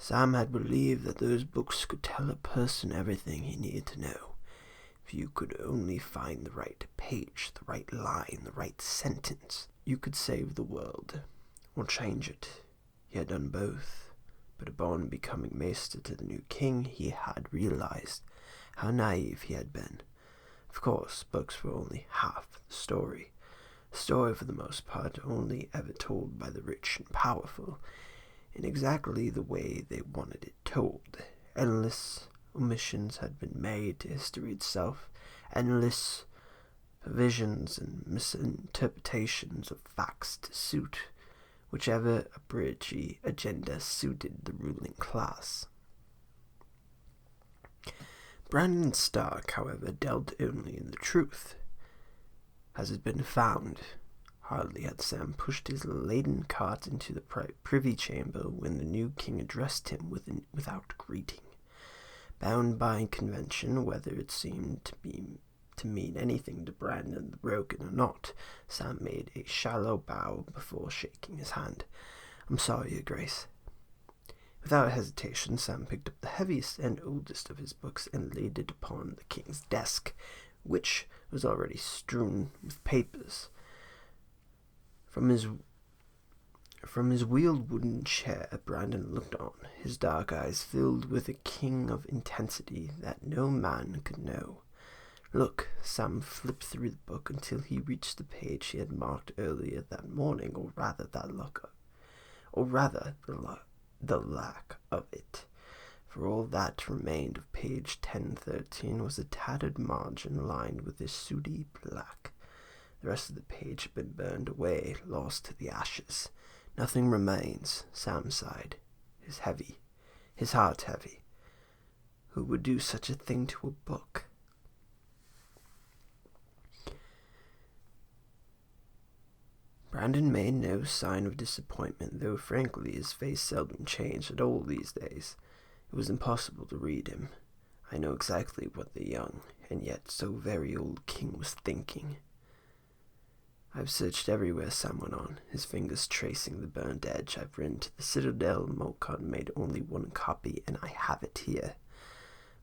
Sam had believed that those books could tell a person everything he needed to know. If you could only find the right page, the right line, the right sentence, you could save the world, or change it. He had done both, but upon becoming maester to the new king, he had realized how naive he had been. Of course, books were only half the story. A story, for the most part, only ever told by the rich and powerful, in exactly the way they wanted it told. Endless omissions had been made to history itself, endless perversions and misinterpretations of facts to suit whichever abridged agenda suited the ruling class. Brandon Stark, however, dealt only in the truth. As had been found, hardly had Sam pushed his laden cart into the privy chamber when the new king addressed him without greeting. Bound by convention, whether it seemed to mean anything to Brandon the Broken or not, Sam made a shallow bow before shaking his hand. "I'm sorry, Your Grace." Without hesitation, Sam picked up the heaviest and oldest of his books and laid it upon the king's desk, which was already strewn with papers. From his wheeled wooden chair, Brandon looked on, his dark eyes filled with a king of intensity that no man could know. "Look." Sam flipped through the book until he reached the page he had marked earlier that morning, or rather the lack of it. For all that remained of page 1013 was a tattered margin lined with a sooty black. The rest of the page had been burned away, lost to the ashes. "Nothing remains," Sam sighed, his heart heavy. Who would do such a thing to a book? Brandon made no sign of disappointment, though frankly his face seldom changed at all these days. It was impossible to read him. I know exactly what the young, and yet so very old king was thinking. "I've searched everywhere," Sam went on, his fingers tracing the burnt edge. "I've written to the Citadel. Mulcahy made only one copy, and I have it here."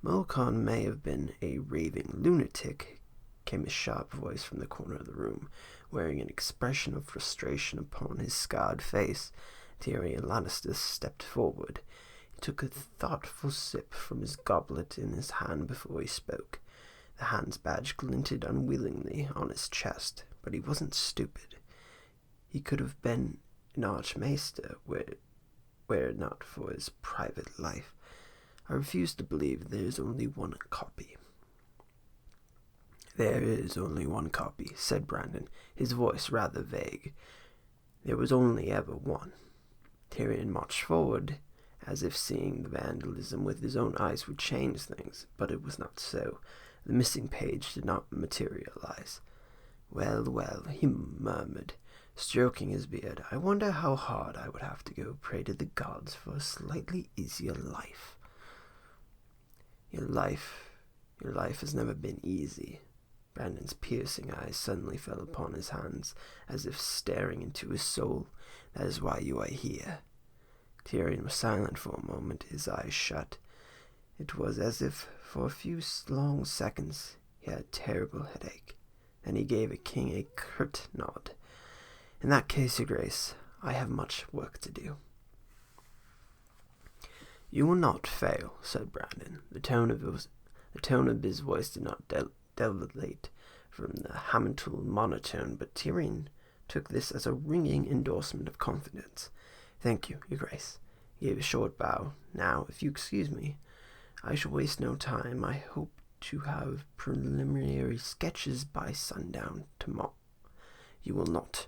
"Mulcahy may have been a raving lunatic," came a sharp voice from the corner of the room, wearing an expression of frustration upon his scarred face. Tyrion Lannister stepped forward. He took a thoughtful sip from his goblet in his hand before he spoke. The hand's badge glinted unwillingly on his chest, but he wasn't stupid. He could have been an archmaester were it not for his private life. "I refuse to believe there is only one copy." "There is only one copy," said Brandon, his voice rather vague. "There was only ever one." Tyrion marched forward, as if seeing the vandalism with his own eyes would change things, but it was not so. The missing page did not materialize. "Well, well," he murmured, stroking his beard, "I wonder how hard I would have to go pray to the gods for a slightly easier life." Your life has never been easy." Brandon's piercing eyes suddenly fell upon his hands, as if staring into his soul. "That is why you are here." Tyrion was silent for a moment, his eyes shut. It was as if, for a few long seconds, he had a terrible headache. Then he gave the king a curt nod. "In that case, Your Grace, I have much work to do." "You will not fail," said Brandon. The tone of his voice did not deviate from the Hamilton monotone, but Tyrion took this as a ringing endorsement of confidence. "Thank you, Your Grace." He gave a short bow. "Now, if you excuse me, I shall waste no time. I hope to have preliminary sketches by sundown tomorrow." "You will not,"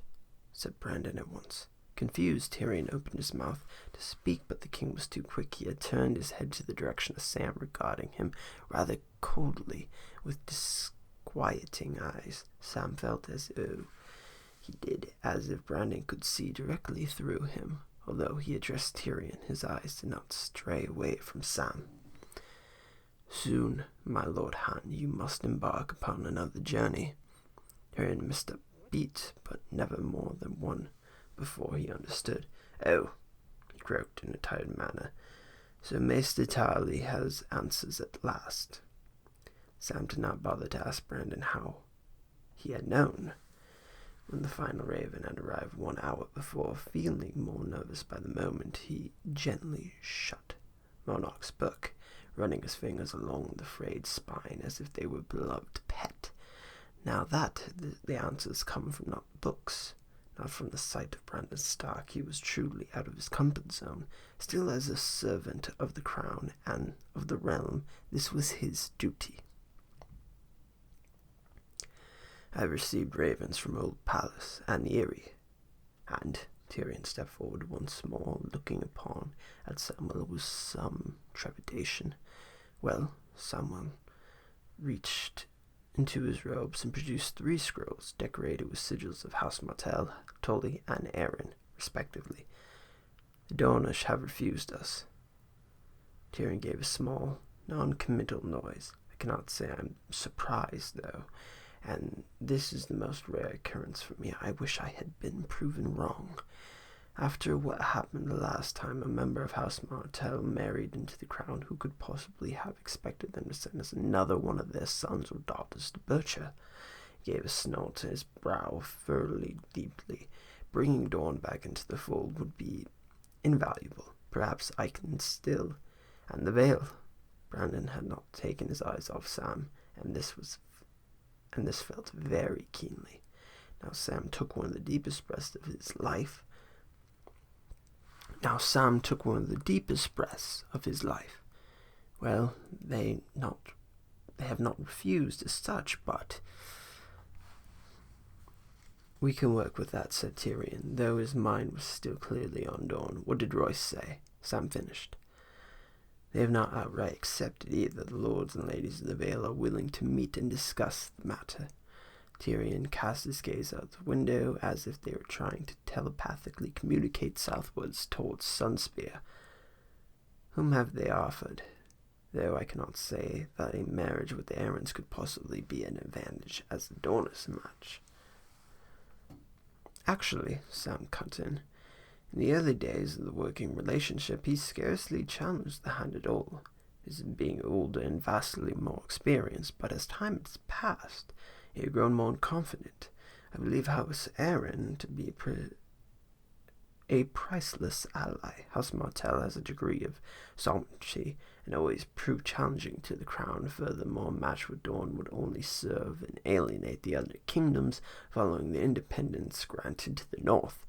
said Brandon at once. Confused, Tyrion opened his mouth to speak, but the king was too quick. He had turned his head to the direction of Sam, regarding him rather coldly, with disquieting eyes. Sam felt as though he did, as if Brandon could see directly through him. Although he addressed Tyrion, his eyes did not stray away from Sam. "Soon, my Lord Han, you must embark upon another journey." Tyrion missed a beat, but never more than one before he understood. "Oh," he croaked in a tired manner. So Maester Tarley has answers at last. Sam did not bother to ask Brandon how he had known. When the final raven had arrived 1 hour before, feeling more nervous by the moment, he gently shut Monarch's book, running his fingers along the frayed spine as if they were a beloved pet. Now that the answers come from not books, not from the sight of Brandon Stark, he was truly out of his comfort zone. Still, as a servant of the crown and of the realm, this was his duty. I received ravens from Old Palace and the Eyrie, and Tyrion stepped forward once more, looking upon at Samuel with some trepidation. Well, Samuel reached into his robes and produced 3 scrolls decorated with sigils of House Martell, Tully, and Arryn, respectively. The Dornish have refused us. Tyrion gave a small, non-committal noise. I cannot say I'm surprised, though, and this is the most rare occurrence for me. I wish I had been proven wrong. After what happened the last time a member of House Martell married into the crown, who could possibly have expected them to send us another one of their sons or daughters to butcher? He gave a snort, his brow furrowed deeply. Bringing Dorne back into the fold would be invaluable. Perhaps I can still... And the veil. Brandon had not taken his eyes off Sam, and this felt very keenly. Now Sam took one of the deepest breaths of his life. Well, they have not refused as such, but we can work with that, said Tyrion, though his mind was still clearly on Dorne. What did Royce say? Sam finished. They have not outright accepted either. The lords and ladies of the Vale are willing to meet and discuss the matter. Tyrion cast his gaze out the window as if they were trying to telepathically communicate southwards towards Sunspear. Whom have they offered? Though I cannot say that a marriage with the Arryns could possibly be an advantage as the Dornish match. Actually, Sam cut in the early days of the working relationship, he scarcely challenged the hand at all, his being older and vastly more experienced, but as time has passed, he had grown more confident. I believe House Arryn to be a priceless ally. House Martell has a degree of sovereignty and always proved challenging to the crown. Furthermore, a match with Dorne would only serve and alienate the other kingdoms following the independence granted to the north.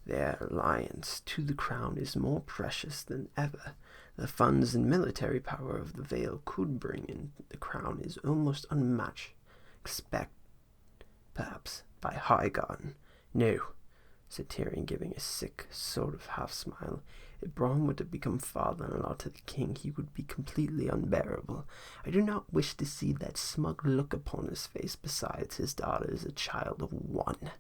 Their alliance to the crown is more precious than ever. The funds and military power of the Vale could bring in the crown is almost unmatched. Expect, perhaps, by Highgarden. No, said Tyrion, giving a sick sort of half-smile. If Bronn were to become father-in-law to the king, he would be completely unbearable. I do not wish to see that smug look upon his face. Besides, his daughter is a child of 1.